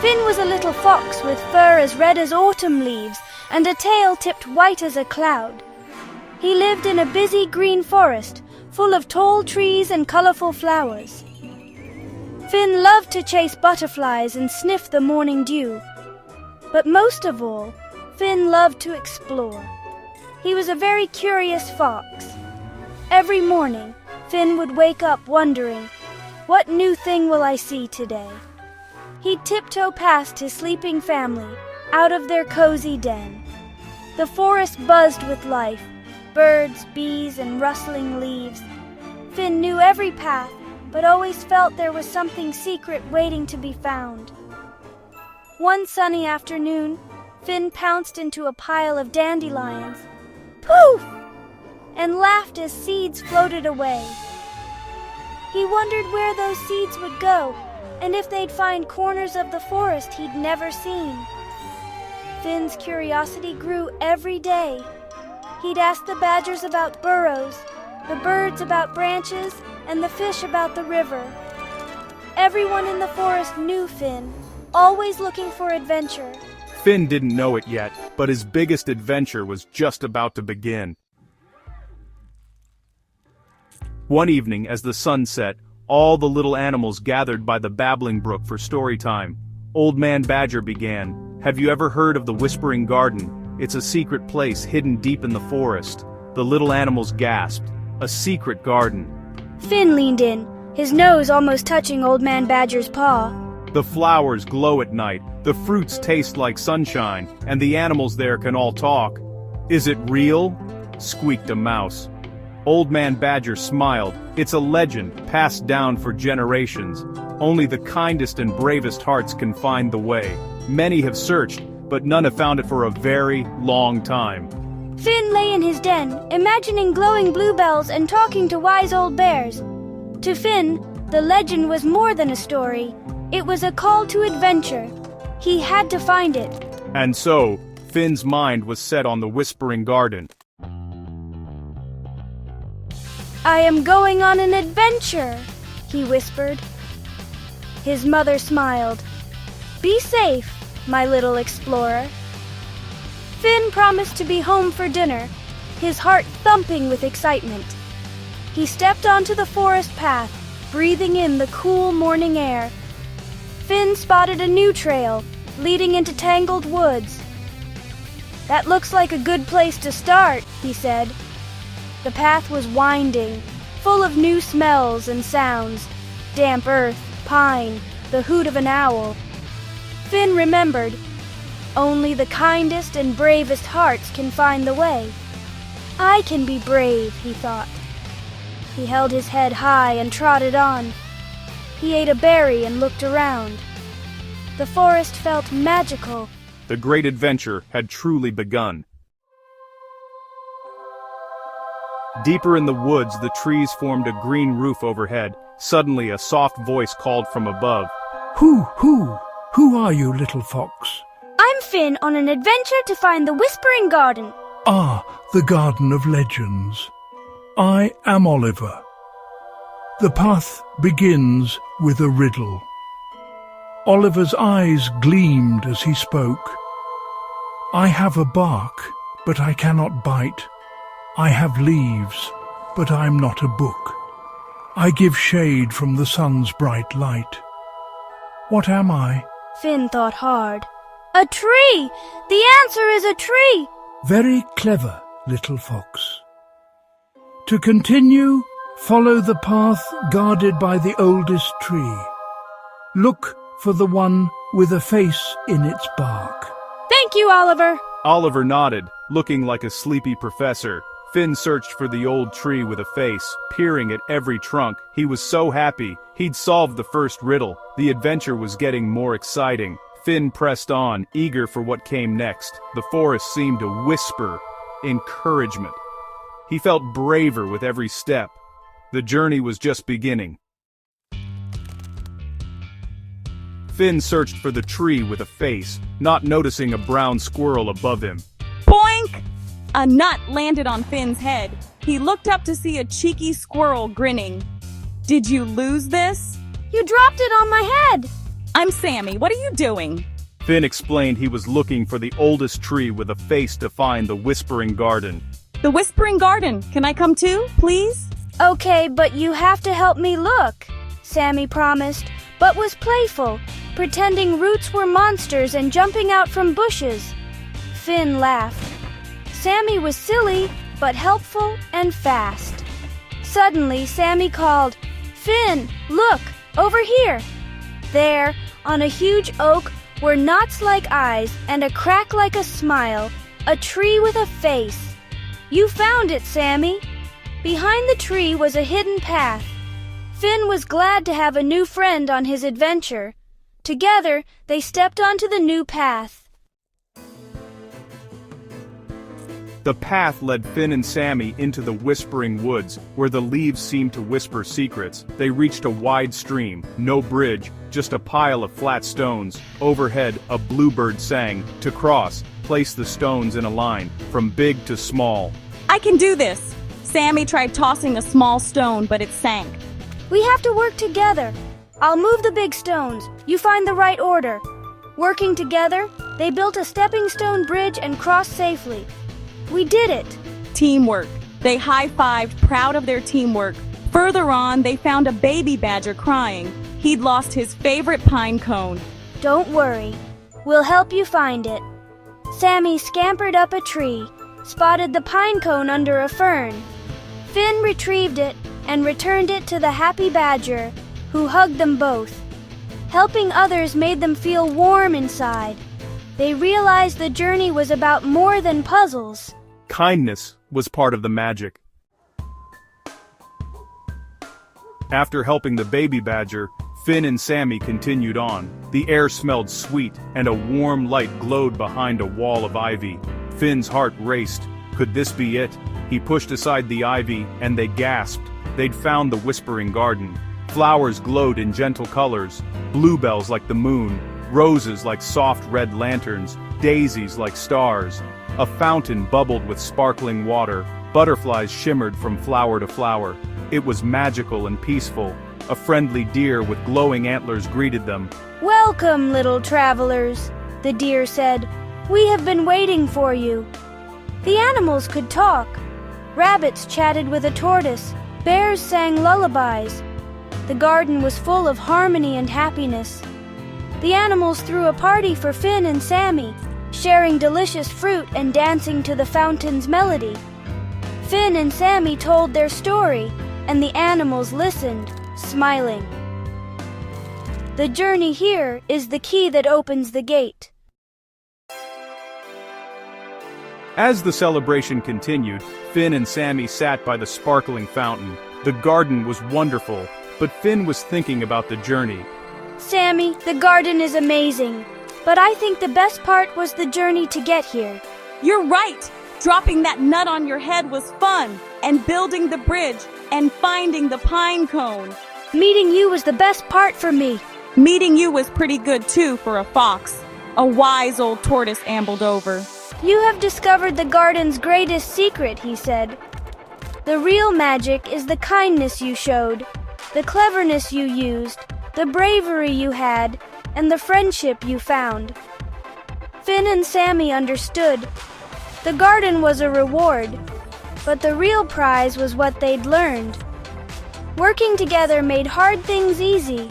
Finn was a little fox with fur as red as autumn leaves and a tail tipped white as a cloud. He lived in a busy green forest full of tall trees and colorful flowers. Finn loved to chase butterflies and sniff the morning dew. But most of all, Finn loved to explore. He was a very curious fox. Every morning, Finn would wake up wondering, "What new thing will I see today?" He'd tiptoe past his sleeping family, out of their cozy den. The forest buzzed with life, birds, bees, and rustling leaves. Finn knew every path, but always felt there was something secret waiting to be found. One sunny afternoon, Finn pounced into a pile of dandelions. Poof! And laughed as seeds floated away. He wondered where those seeds would go, and if they'd find corners of the forest he'd never seen. Finn's curiosity grew every day. He'd ask the badgers about burrows, the birds about branches, and the fish about the river. Everyone in the forest knew Finn, always looking for adventure. Finn didn't know it yet, but his biggest adventure was just about to begin. One evening, as the sun set, all the little animals gathered by the babbling brook for story time. Old Man Badger began, "Have you ever heard of the Whispering Garden? It's a secret place hidden deep in the forest." The little animals gasped. A secret garden. Finn leaned in, his nose almost touching Old Man Badger's paw. The flowers glow at night, the fruits taste like sunshine, and the animals there can all talk. "Is it real?" squeaked a mouse. Old Man Badger smiled. "It's a legend, passed down for generations. Only the kindest and bravest hearts can find the way. Many have searched, but none have found it for a very long time." Finn lay in his den, imagining glowing bluebells and talking to wise old bears. To Finn, the legend was more than a story. It was a call to adventure. He had to find it. And so, Finn's mind was set on the Whispering Garden. "I am going on an adventure," he whispered. His mother smiled. "Be safe, my little explorer." Finn promised to be home for dinner, his heart thumping with excitement. He stepped onto the forest path, breathing in the cool morning air. Finn spotted a new trail, leading into tangled woods. "That looks like a good place to start," he said. The path was winding, full of new smells and sounds. Damp earth, pine, the hoot of an owl. Finn remembered, only the kindest and bravest hearts can find the way. I can be brave, he thought. He held his head high and trotted on. He ate a berry and looked around. The forest felt magical. The great adventure had truly begun. Deeper in the woods, the trees formed a green roof overhead. Suddenly, a soft voice called from above. Who are you, little fox?" I'm Finn on an adventure to find the Whispering Garden. "Ah, the Garden of Legends. I am Oliver. The path begins with a riddle." Oliver's eyes gleamed as he spoke. "I have a bark, but I cannot bite. I have leaves, but I'm not a book. I give shade from the sun's bright light. What am I?" Finn thought hard. A tree! The answer is a tree! "Very clever, little fox. To continue, follow the path guarded by the oldest tree. Look for the one with a face in its bark." Thank you, Oliver. Oliver nodded, looking like a sleepy professor. Finn searched for the old tree with a face, peering at every trunk. He was so happy. He'd solved the first riddle. The adventure was getting more exciting. Finn pressed on, eager for what came next. The forest seemed to whisper encouragement. He felt braver with every step. The journey was just beginning. Finn searched for the tree with a face, not noticing a brown squirrel above him. Boink! A nut landed on Finn's head. He looked up to see a cheeky squirrel grinning. "Did you lose this?" You dropped it on my head. I'm Sammy. What are you doing? Finn explained he was looking for the oldest tree with a face to find the Whispering Garden. The Whispering Garden. Can I come too, please? Okay, but you have to help me look, Sammy promised, but was playful, pretending roots were monsters and jumping out from bushes. Finn laughed. Sammy was silly, but helpful and fast. Suddenly, Sammy called, "Finn, look, over here!" There, on a huge oak, were knots like eyes and a crack like a smile, a tree with a face. "You found it, Sammy." Behind the tree was a hidden path. Finn was glad to have a new friend on his adventure. Together, they stepped onto the new path. The path led Finn and Sammy into the Whispering Woods, where the leaves seemed to whisper secrets. They reached a wide stream, no bridge, just a pile of flat stones. Overhead, a bluebird sang. To cross, place the stones in a line, from big to small. I can do this. Sammy tried tossing a small stone, but it sank. We have to work together. I'll move the big stones. You find the right order. Working together, they built a stepping stone bridge and crossed safely. We did it. Teamwork. They high-fived, proud of their teamwork. Further on, they found a baby badger crying. He'd lost his favorite pine cone. Don't worry. We'll help you find it. Sammy scampered up a tree, spotted the pine cone under a fern. Finn retrieved it and returned it to the happy badger, who hugged them both. Helping others made them feel warm inside. They realized the journey was about more than puzzles. Kindness was part of the magic. After helping the baby badger, Finn and Sammy continued on. The air smelled sweet, and a warm light glowed behind a wall of ivy. Finn's heart raced. Could this be it? He pushed aside the ivy, and they gasped. They'd found the Whispering Garden. Flowers glowed in gentle colors, bluebells like the moon, roses like soft red lanterns, daisies like stars. A fountain bubbled with sparkling water, butterflies shimmered from flower to flower. It was magical and peaceful. A friendly deer with glowing antlers greeted them. "Welcome, little travelers," the deer said. "We have been waiting for you." The animals could talk. Rabbits chatted with a tortoise. Bears sang lullabies. The garden was full of harmony and happiness. The animals threw a party for Finn and Sammy, sharing delicious fruit and dancing to the fountain's melody. Finn and Sammy told their story, and the animals listened, smiling. The journey here is the key that opens the gate. As the celebration continued, Finn and Sammy sat by the sparkling fountain. The garden was wonderful, but Finn was thinking about the journey. Sammy, the garden is amazing, but I think the best part was the journey to get here. You're right. Dropping that nut on your head was fun, and building the bridge, and finding the pine cone. Meeting you was the best part for me. Meeting you was pretty good too for a fox. A wise old tortoise ambled over. You have discovered the garden's greatest secret, he said. The real magic is the kindness you showed, the cleverness you used, the bravery you had, and the friendship you found. Finn and Sammy understood. The garden was a reward, but the real prize was what they'd learned. Working together made hard things easy.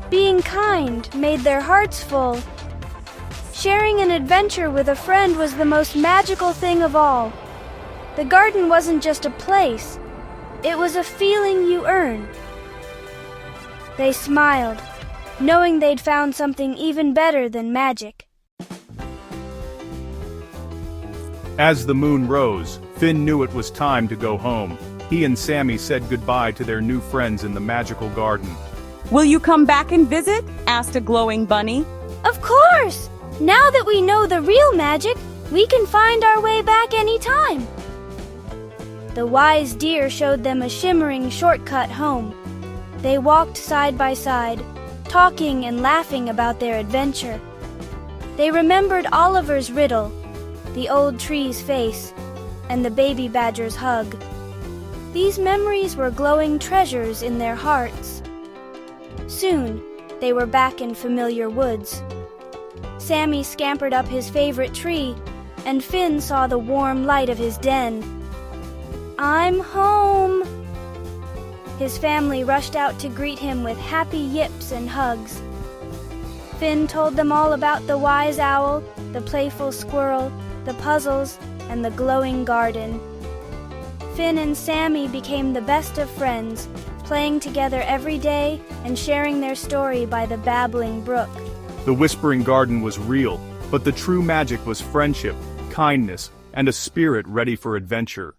Being kind made their hearts full. Sharing an adventure with a friend was the most magical thing of all. The garden wasn't just a place, it was a feeling you earn. They smiled, knowing they'd found something even better than magic. As the moon rose, Finn knew it was time to go home. He and Sammy said goodbye to their new friends in the magical garden. Will you come back and visit? Asked a glowing bunny. Of course! Now that we know the real magic, we can find our way back anytime. The wise deer showed them a shimmering shortcut home. They walked side by side, talking and laughing about their adventure. They remembered Oliver's riddle, the old tree's face, and the baby badger's hug. These memories were glowing treasures in their hearts. Soon, they were back in familiar woods. Sammy scampered up his favorite tree, and Finn saw the warm light of his den. "I'm home!" His family rushed out to greet him with happy yips and hugs. Finn told them all about the wise owl, the playful squirrel, the puzzles, and the glowing garden. Finn and Sammy became the best of friends, playing together every day and sharing their story by the babbling brook. The Whispering Garden was real, but the true magic was friendship, kindness, and a spirit ready for adventure.